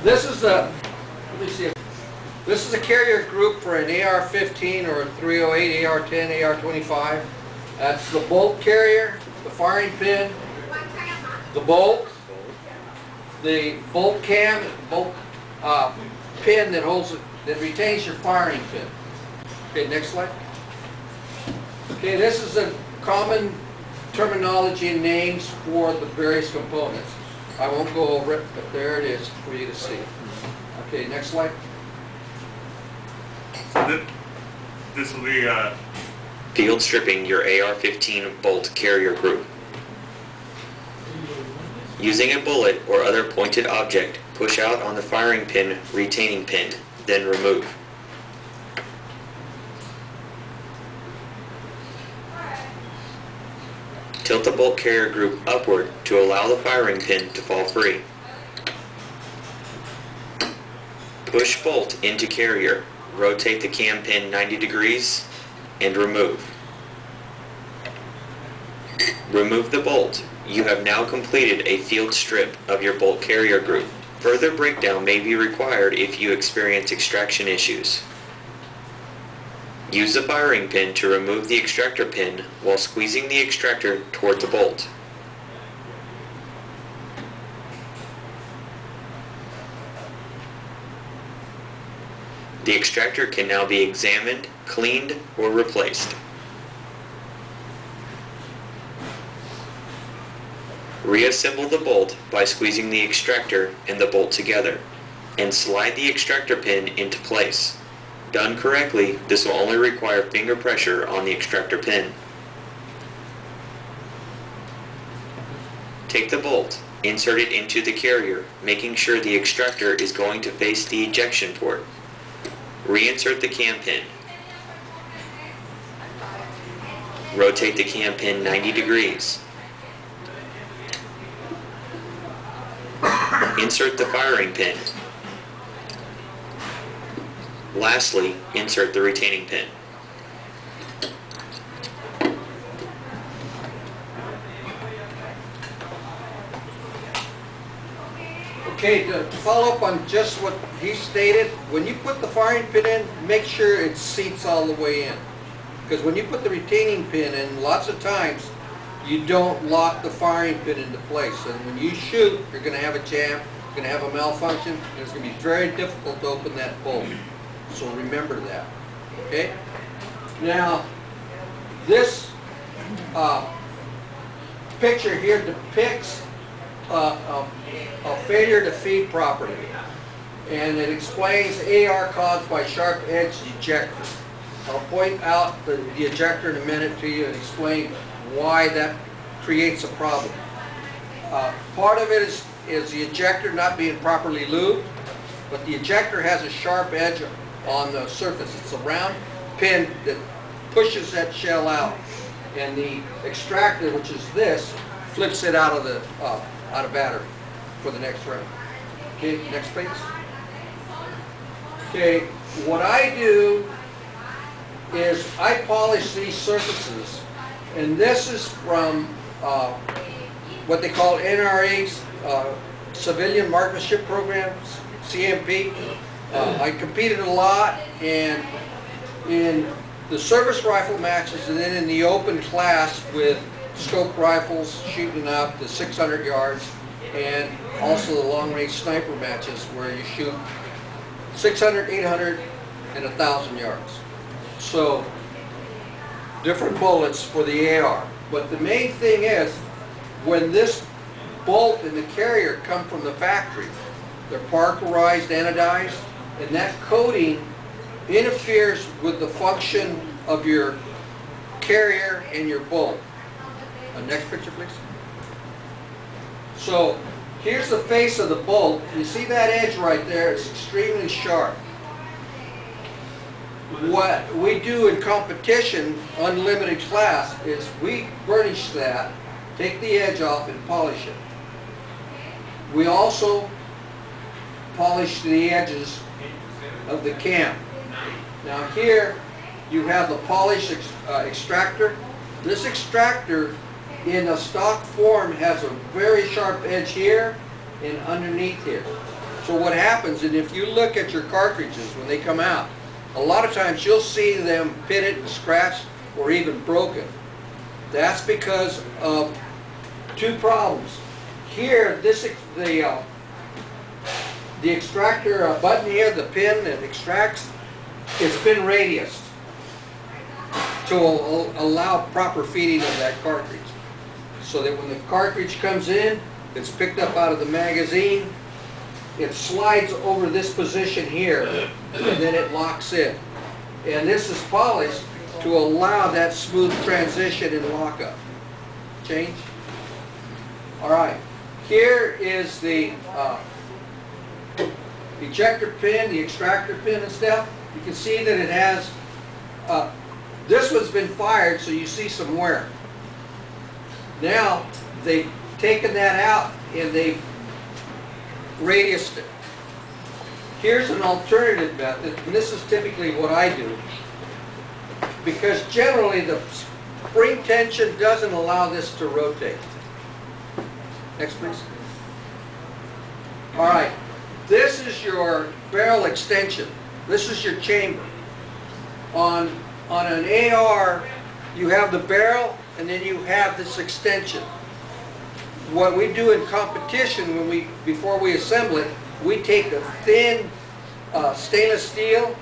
This is a, let me see. This is a carrier group for an AR-15 or a 308, AR-10, AR-25. That's the bolt carrier, the firing pin, the bolt cam, bolt pin that holds it, that retains your firing pin. Okay, next slide. Okay, this is a common terminology and names for the various components. I won't go over it, but there it is for you to see. Okay, next slide. So this will be field stripping your AR-15 bolt carrier group. Using a bullet or other pointed object, push out on the firing pin retaining pin, then remove. Tilt the bolt carrier group upward to allow the firing pin to fall free. Push bolt into carrier, rotate the cam pin 90 degrees, and remove. Remove the bolt. You have now completed a field strip of your bolt carrier group. Further breakdown may be required if you experience extraction issues. Use the firing pin to remove the extractor pin while squeezing the extractor toward the bolt. The extractor can now be examined, cleaned, or replaced. Reassemble the bolt by squeezing the extractor and the bolt together, and slide the extractor pin into place. Done correctly, this will only require finger pressure on the extractor pin. Take the bolt, insert it into the carrier, making sure the extractor is going to face the ejection port. Reinsert the cam pin. Rotate the cam pin 90 degrees. Insert the firing pin. Lastly, insert the retaining pin. Okay, to follow up on just what he stated, when you put the firing pin in, make sure it seats all the way in. Because when you put the retaining pin in, lots of times you don't lock the firing pin into place. And when you shoot, you're going to have a jam, you're going to have a malfunction, and it's going to be very difficult to open that bolt. So remember that. Okay? Now, this picture here depicts a failure to feed properly. And it explains AR caused by sharp edge ejector. I'll point out the ejector in a minute to you and explain why that creates a problem. Part of it is the ejector not being properly lubed, but the ejector has a sharp edge on the surface. It's a round pin that pushes that shell out, and the extractor, which is this, flips it out of battery for the next round. Okay, next please. Okay, what I do is I polish these surfaces, and this is from what they call NRA's Civilian Marksmanship Programs, CMP. I competed a lot, and in the service rifle matches and then in the open class with scope rifles shooting up to 600 yards, and also the long-range sniper matches where you shoot 600, 800, and 1,000 yards. So different bullets for the AR. But the main thing is, when this bolt and the carrier come from the factory, they're parkerized, anodized, and that coating interferes with the function of your carrier and your bolt. Next picture, please. So here's the face of the bolt. You see that edge right there? It's extremely sharp. What we do in competition, unlimited class, is we burnish that, take the edge off, and polish it. We also polish the edges of the cam. Now here you have the polished extractor. This extractor in a stock form has a very sharp edge here and underneath here. So what happens, and if you look at your cartridges when they come out, a lot of times you'll see them pitted and scratched or even broken. That's because of two problems. Here, the extractor button here, the pin that extracts, it's been radiused to allow proper feeding of that cartridge. So that when the cartridge comes in, it's picked up out of the magazine, it slides over this position here, and then it locks in. And this is polished to allow that smooth transition and lockup. Change? Alright, here is the ejector pin, the extractor pin and stuff. You can see that it has, this one's been fired, so you see some wear. Now, they've taken that out and they've radiused it. Here's an alternative method, and this is typically what I do, because generally the spring tension doesn't allow this to rotate. Next, please. Alright, this is your barrel extension. This is your chamber. On an AR, you have the barrel and then you have this extension. What we do in competition, before we assemble it, we take a thin stainless steel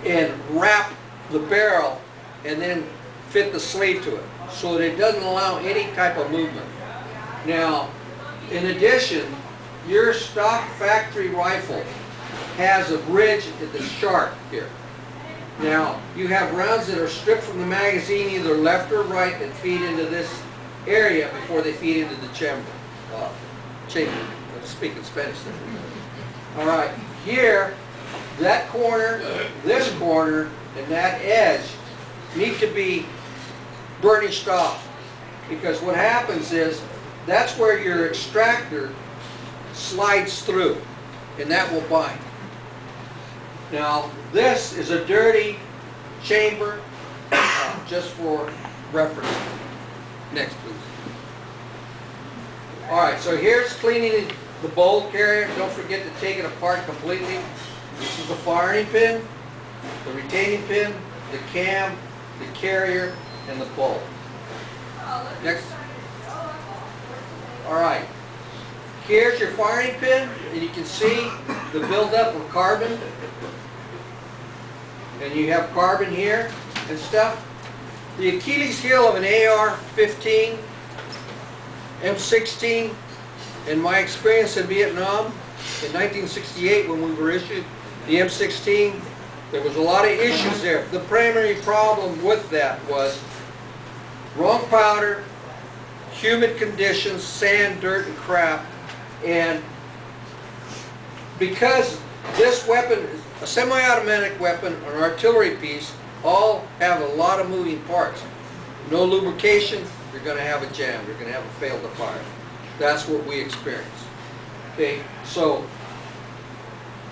and wrap the barrel and then fit the sleeve to it so that it doesn't allow any type of movement. Now, in addition, your stock factory rifle has a bridge at the sharp here. Now, you have rounds that are stripped from the magazine either left or right that feed into this area before they feed into the chamber. I'm speaking Spanish there. Alright, here, that corner, this corner, and that edge need to be burnished off. Because what happens is, that's where your extractor slides through, and that will bind. Now, this is a dirty chamber, just for reference. Next, please. Alright, so here's cleaning the bolt carrier. Don't forget to take it apart completely. This is the firing pin, the retaining pin, the cam, the carrier, and the bolt. Next. Alright, here's your firing pin, and you can see the buildup of carbon. And you have carbon here and stuff. The Achilles heel of an AR-15, M16, in my experience in Vietnam, in 1968 when we were issued the M16, there was a lot of issues there. The primary problem with that was wrong powder, humid conditions, sand, dirt, and crap. And because this weapon, a semi-automatic weapon, an artillery piece, all have a lot of moving parts. No lubrication, you're going to have a jam, you're going to have a fail to fire. That's what we experience. Okay, so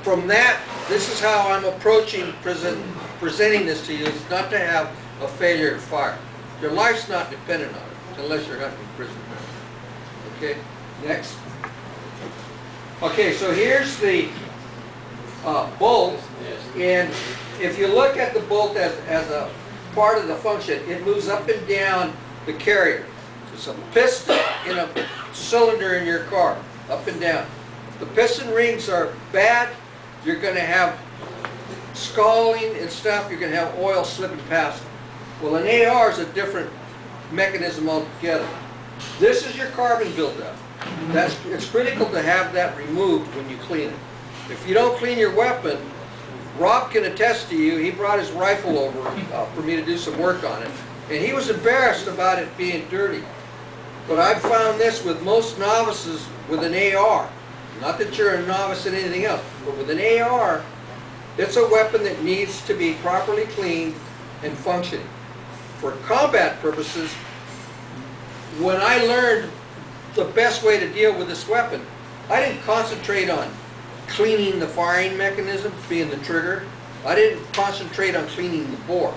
from that, this is how I'm approaching presenting this to you. It's not to have a failure to fire. Your life's not dependent on it, unless you're hunting prison. Okay, next. Okay, so here's the bolt, and if you look at the bolt as a part of the function, it moves up and down the carrier. It's a piston in a cylinder in your car, up and down. If the piston rings are bad, you're going to have scalding and stuff, you're going to have oil slipping past them. Well, an AR is a different mechanism altogether. This is your carbon buildup. It's critical to have that removed when you clean it. If you don't clean your weapon, Rob can attest to you, he brought his rifle over for me to do some work on it, and he was embarrassed about it being dirty. But I've found this with most novices with an AR. Not that you're a novice in anything else, but with an AR, it's a weapon that needs to be properly cleaned and functioning. For combat purposes, when I learned the best way to deal with this weapon, I didn't concentrate on cleaning the firing mechanism, being the trigger. I didn't concentrate on cleaning the bore.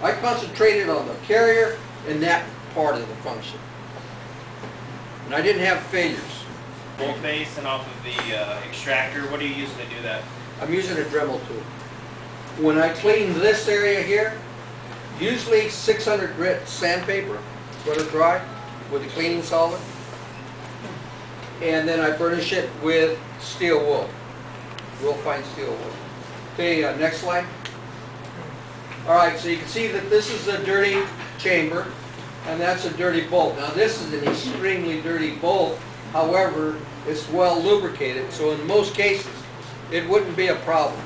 I concentrated on the carrier and that part of the function. And I didn't have failures. bolt base and off of the extractor? What are you using to do that? I'm using a Dremel tool. When I clean this area here, usually 600 grit sandpaper, let it dry with a cleaning solvent, and then I burnish it with steel wool, real fine steel wool. Okay, next slide. All right, so you can see that this is a dirty chamber, and that's a dirty bolt. Now this is an extremely dirty bolt. However, it's well lubricated, so in most cases, it wouldn't be a problem.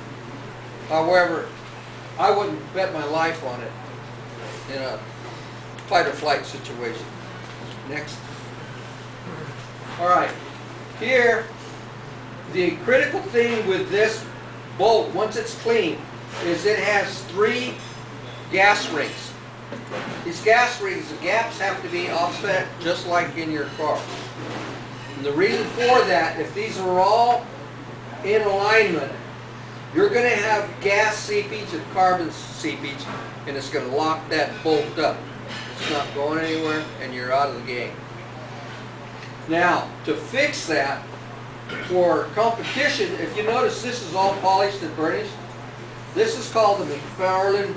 However, I wouldn't bet my life on it in a fight or flight situation. Next. All right, here, the critical thing with this bolt, once it's clean, is it has 3 gas rings. These gas rings, the gaps have to be offset just like in your car. And the reason for that, if these are all in alignment, you're going to have gas seepage and carbon seepage, and it's going to lock that bolt up. It's not going anywhere, and you're out of the game. Now, to fix that, for competition, if you notice this is all polished and burnished, this is called the McFarland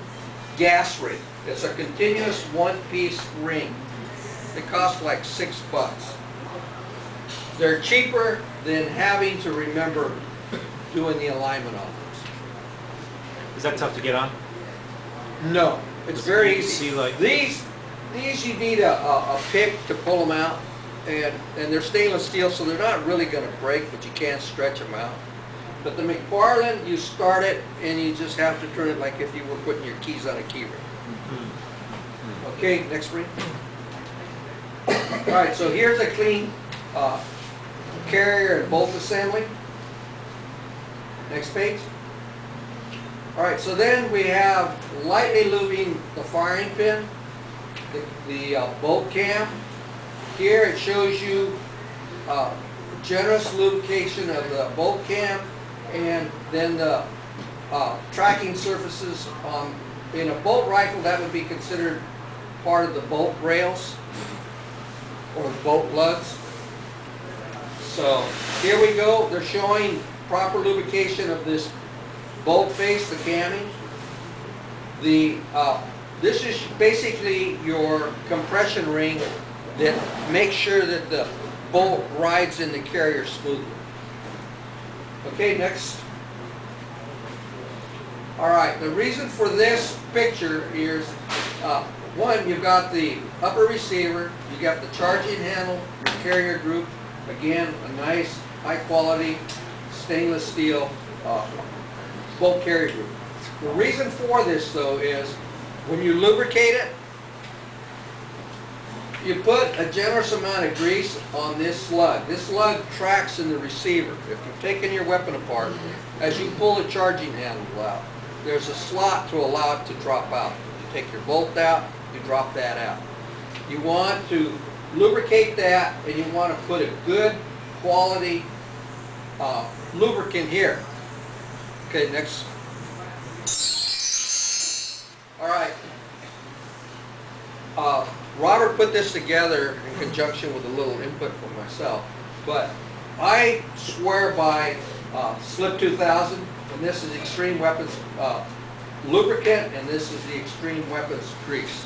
gas ring. It's a continuous one-piece ring. It costs like $6. They're cheaper than having to remember doing the alignment on this. Is that tough to get on? No, it's very easy. See, like These you need a pick to pull them out, and they're stainless steel, so they're not really going to break, but you can stretch them out. But the McFarland, you start it, and you just have to turn it like if you were putting your keys on a key ring. Okay, next ring. All right, so here's a clean carrier and bolt assembly. Next page. All right, so then we have lightly lubing the firing pin, the bolt cam. Here it shows you generous lubrication of the bolt cam, and then the tracking surfaces. In a bolt rifle, that would be considered part of the bolt rails or bolt lugs. So here we go. They're showing proper lubrication of this bolt face, the camming. This is basically your compression ring that makes sure that the bolt rides in the carrier smoothly. Okay, next. All right, the reason for this picture is, one, you've got the upper receiver, you got the charging handle, your carrier group, again, a nice, high quality stainless steel bolt carrier group. The reason for this, though, is when you lubricate it, you put a generous amount of grease on this slug. This slug tracks in the receiver. If you've taken your weapon apart, as you pull the charging handle out, there's a slot to allow it to drop out. You take your bolt out, you drop that out. You want to lubricate that, and you want to put a good quality lubricant here. Okay, next. All right. Robert put this together in conjunction with a little input from myself, but I swear by Slip 2000, and this is Extreme Weapons lubricant, and this is the Extreme Weapons grease.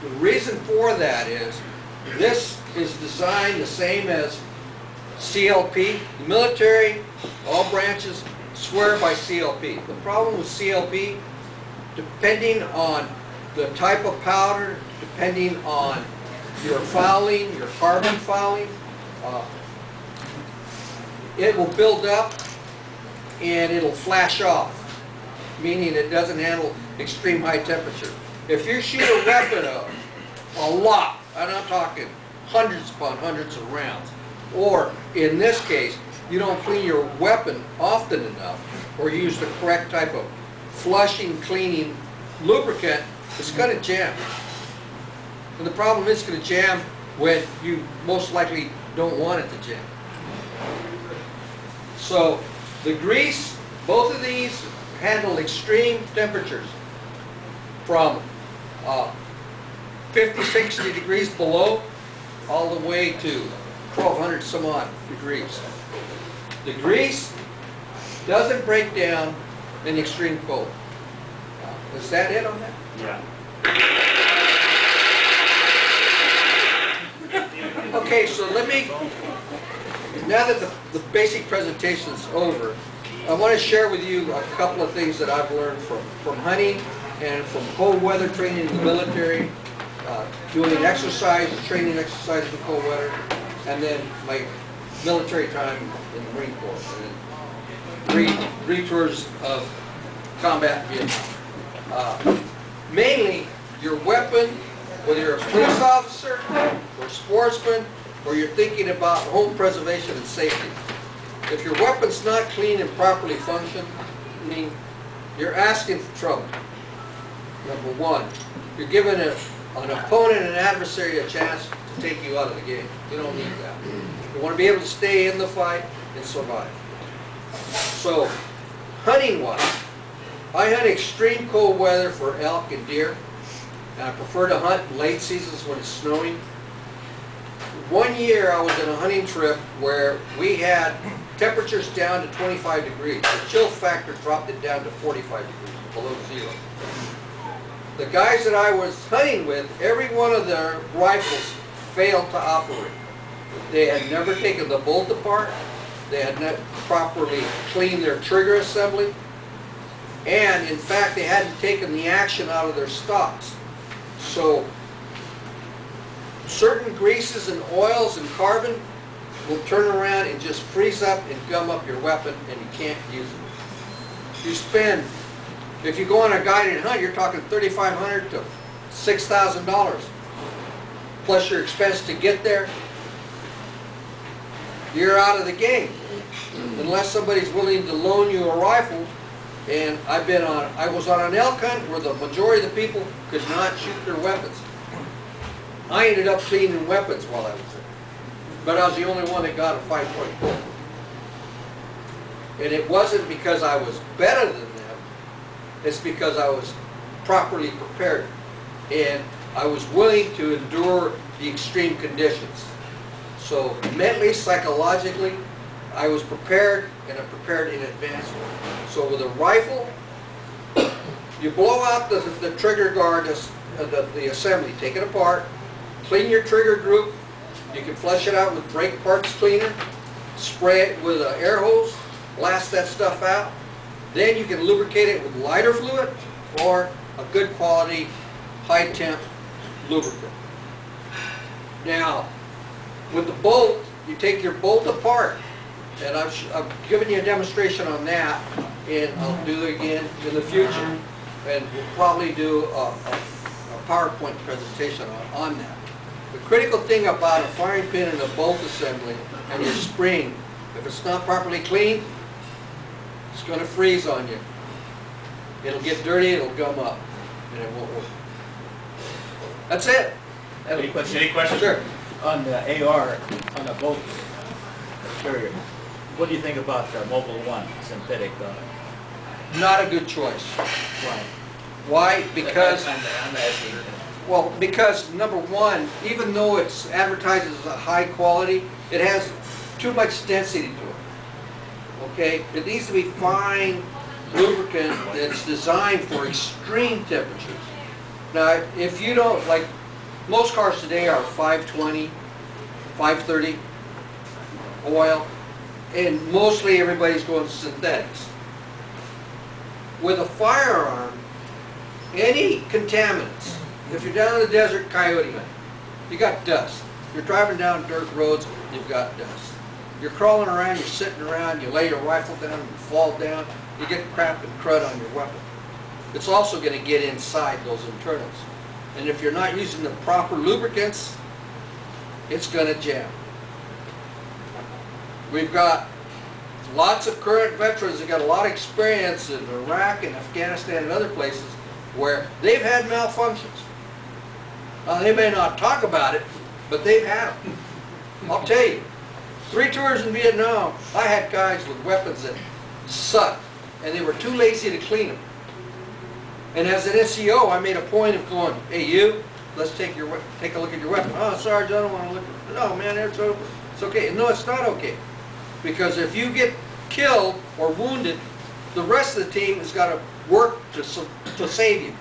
The reason for that is this is designed the same as CLP. The military, all branches, swear by CLP. The problem with CLP, depending on the type of powder, depending on your fouling, your carbon fouling, it will build up and it'll flash off, meaning it doesn't handle extreme high temperature. If you shoot a weapon a lot, I'm not talking hundreds upon hundreds of rounds, or in this case, you don't clean your weapon often enough or use the correct type of flushing, cleaning lubricant, it's going to jam. And the problem is it's going to jam when you most likely don't want it to jam. So the grease, both of these handle extreme temperatures from 50, 60 degrees below all the way to 1200 some odd degrees. The grease doesn't break down in extreme cold. Is that it on that? Yeah. Okay, so let me, now that the basic presentation is over, I want to share with you a couple of things that I've learned from hunting and from cold weather training in the military, doing exercise, training exercise in cold weather, and then my military time in the Marine Corps, and three tours of combat in Vietnam. Mainly, your weapon, whether you're a police officer or a sportsman, or you're thinking about home preservation and safety. If your weapon's not clean and properly functioning, you're asking for trouble. Number one, you're giving an opponent, an adversary, a chance to take you out of the game. You don't need that. You want to be able to stay in the fight and survive. So, hunting-wise, I hunt extreme cold weather for elk and deer, and I prefer to hunt in late seasons when it's snowing. One year I was in a hunting trip where we had temperatures down to 25 degrees. The chill factor dropped it down to 45 degrees, below zero. The guys that I was hunting with, every one of their rifles failed to operate. They had never taken the bolt apart. They had not properly cleaned their trigger assembly. And in fact, they hadn't taken the action out of their stocks. So certain greases and oils and carbon will turn around and just freeze up and gum up your weapon, and you can't use it. You spend, if you go on a guided hunt, you're talking $3,500 to $6,000 plus your expense to get there. You're out of the game unless somebody's willing to loan you a rifle. And I was on an elk hunt where the majority of the people could not shoot their weapons. I ended up cleaning weapons while I was there. But I was the only one that got a 5-point bolt. And it wasn't because I was better than them. It's because I was properly prepared. And I was willing to endure the extreme conditions. So mentally, psychologically, I was prepared, and I prepared in advance. So with a rifle, you blow out the trigger guard, the assembly, take it apart, clean your trigger group. You can flush it out with brake parts cleaner, spray it with an air hose, blast that stuff out. Then you can lubricate it with lighter fluid or a good quality, high temp lubricant. Now, with the bolt, you take your bolt apart, and I've given you a demonstration on that, and I'll do it again in the future, and we'll probably do a PowerPoint presentation on that. The critical thing about a firing pin and a bolt assembly and your spring, if it's not properly cleaned, it's going to freeze on you. It'll get dirty, it'll gum up, and it won't work. That's it. Any questions? Any questions? Sure. On the AR, on the bolt carrier, what do you think about the Mobile One synthetic? Not a good choice. Why? Why? Because, I'm asking. well, because number one, even though it's advertised as a high quality, it has too much density to it. Okay? It needs to be fine lubricant that's designed for extreme temperatures. Now, if you don't, like, most cars today are 520, 530 oil, and mostly everybody's going synthetics. With a firearm, any contaminants, if you're down in the desert coyote hunting, you got dust. You're driving down dirt roads, you've got dust. You're crawling around, you're sitting around, you lay your rifle down, you fall down, you get crap and crud on your weapon. It's also going to get inside those internals. And if you're not using the proper lubricants, it's going to jam. We've got lots of current veterans that got a lot of experience in Iraq and Afghanistan and other places where they've had malfunctions. They may not talk about it, but they've had them. I'll tell you, 3 tours in Vietnam, I had guys with weapons that sucked, and they were too lazy to clean them. And as an NCO, I made a point of going, hey, you let's take a look at your weapon. Oh, Sarge, I don't want to look at it. No, man, it's over. It's okay. No, it's not okay. Because if you get killed or wounded, the rest of the team has got to work to save you.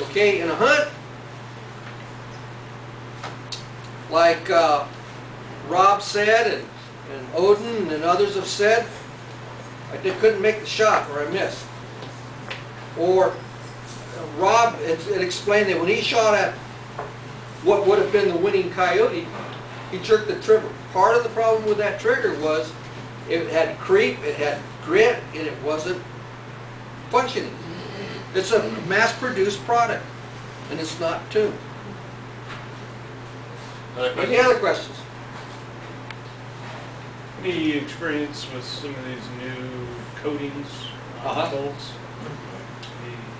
Okay, in a hunt, like Rob said, and Odin and others have said, I couldn't make the shot, or I missed. Or Rob it explained that when he shot at what would have been the winning coyote, he jerked the trigger. Part of the problem with that trigger was it had creep, it had grit, and it wasn't functioning. It's a mass-produced product, and it's not tuned. Any other questions? Any experience with some of these new coatings on bolts?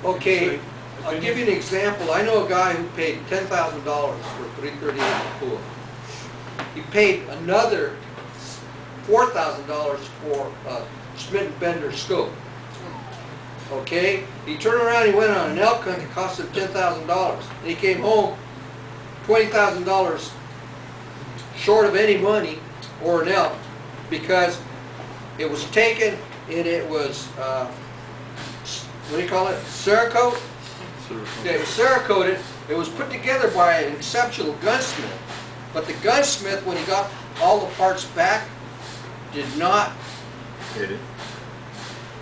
Okay, I'll give you an example. I know a guy who paid $10,000 for 338 pool. He paid another $4,000 for a Schmidt & Bender scope. Okay, he turned around, he went on an elk hunt, it cost him $10,000. And he came home $20,000 short of any money or an elk, because it was taken and it was, what do you call it, Cerakote? Yeah, it was Cerakoted. It was put together by an exceptional gunsmith. But the gunsmith, when he got all the parts back, did not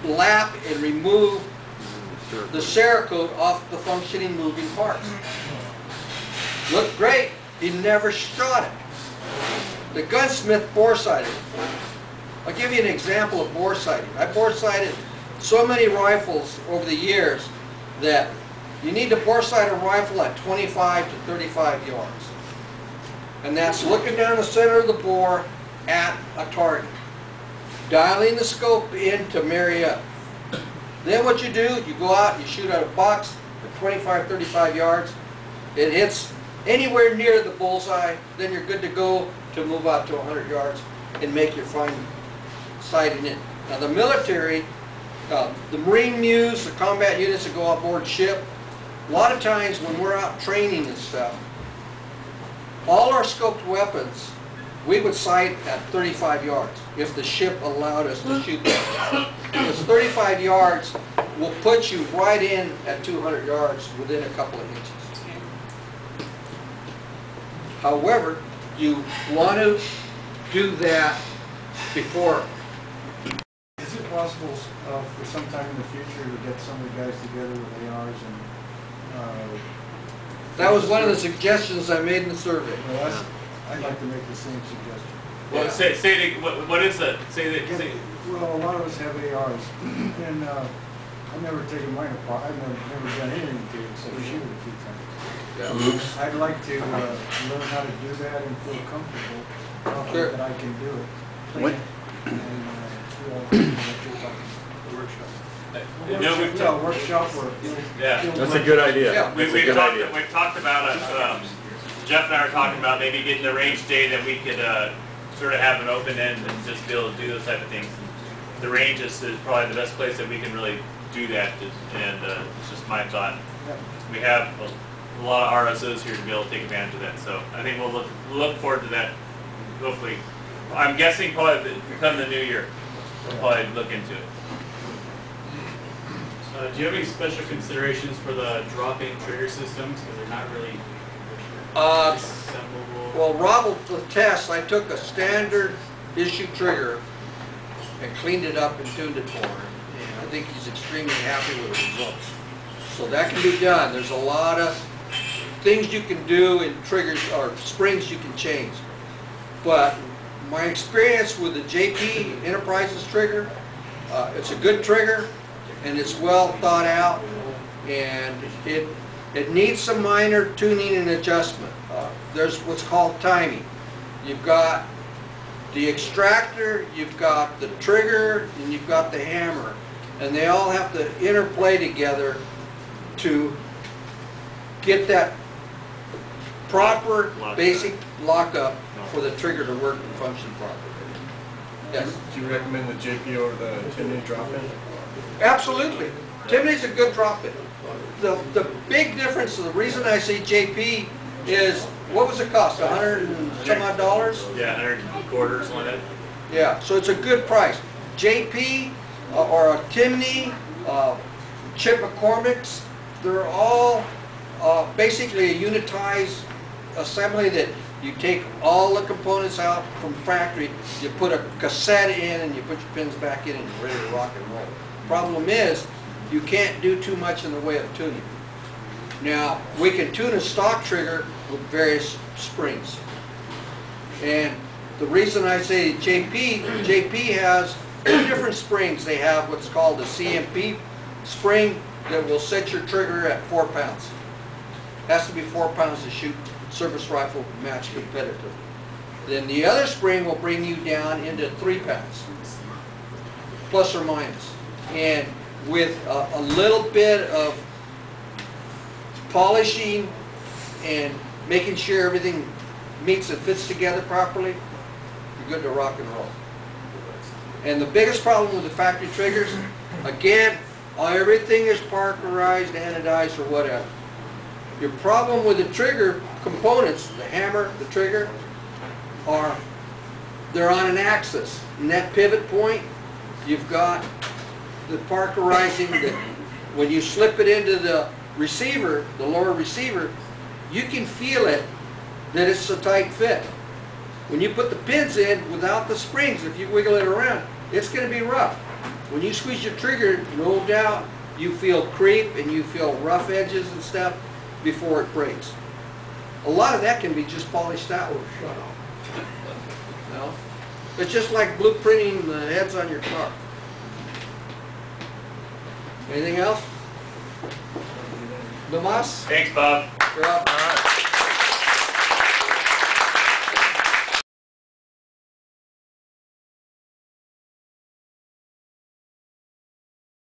lap and remove the Cerakote off the functioning moving parts. Looked great, he never shot it. The gunsmith bore sighted it. I'll give you an example of bore sighting. I bore sighted so many rifles over the years that you need to bore sight a rifle at 25 to 35 yards. And that's looking down the center of the bore at a target. Dialing the scope in to marry up. Then what you do, you go out, you shoot out a box at 25, 35 yards. It hits anywhere near the bullseye, then you're good to go to move out to 100 yards and make your final sighting in. Now the military, the Marine Mews, the combat units that go on board ship, a lot of times when we're out training and stuff, all our scoped weapons, we would sight at 35 yards if the ship allowed us to shoot them. Because 35 yards will put you right in at 200 yards within a couple of inches. However, you want to do that before. Is it possible for some time in the future to get some of the guys together with ARs and that was one of the suggestions I made in the survey. well, I'd like to make the same suggestion. Well, what is that? Well, a lot of us have ARs, and I've never taken mine apart. I've never done anything to it except shoot it a few times. Yeah. I'd like to learn how to do that and feel comfortable Sure. that I can do it. What? And do all the workshop. Workshop or Yeah. That's a good idea. Yeah. That's a good idea. We've talked about it. Jeff and I are talking about maybe getting the range day that we could sort of have an open end and just be able to do those type of things. The range is probably the best place that we can really do that, and it's just my thought. We have a lot of RSOs here to be able to take advantage of that, so I think we'll look forward to that. Hopefully, I'm guessing probably come the new year, we'll probably look into it. Do you have any special considerations for the drop-in trigger systems? Because they're not really assemblable. Well, Rob will test. I took a standard issue trigger and cleaned it up and tuned it for him. And I think he's extremely happy with the results. So that can be done. There's a lot of things you can do in triggers or springs you can change. But my experience with the JP Enterprises trigger, it's a good trigger and it's well thought out, and it needs some minor tuning and adjustment. There's what's called timing. You've got the extractor, you've got the trigger, and you've got the hammer, and they all have to interplay together to get that proper basic lockup for the trigger to work and function properly. Yes. Do you recommend the JP over the Timney drop-in? Absolutely. Timney's a good drop-in. The big difference, the reason I say JP is, what was it cost, $100 and some odd dollars? Yeah, 100 quarters on it. Yeah, so it's a good price. JP or a Timney, Chip McCormick's, they're all basically a unitized assembly that you take all the components out from factory, you put a cassette in and you put your pins back in and you're ready to rock and roll. Problem is, you can't do too much in the way of tuning. Now, we can tune a stock trigger with various springs. And the reason I say JP has two different springs. They have what's called the CMP spring that will set your trigger at 4 pounds. Has to be 4 pounds to shoot service rifle match competitively. Then the other spring will bring you down into 3 pounds, plus or minus. And with a little bit of polishing and making sure everything meets and fits together properly, you're good to rock and roll. And the biggest problem with the factory triggers, again, everything is parkerized, anodized, or whatever. Your problem with the trigger components, the hammer, the trigger, they're on an axis. And that pivot point, you've got the parkerizing that when you slip it into the receiver, the lower receiver, you can feel it that it's a tight fit. When you put the pins in without the springs, if you wiggle it around, it's going to be rough. When you squeeze your trigger, no doubt you feel creep and you feel rough edges and stuff before it breaks. A lot of that can be just polished out. You know? It's just like blueprinting the heads on your car. Anything else? Damas? Thanks, Bob. You're up.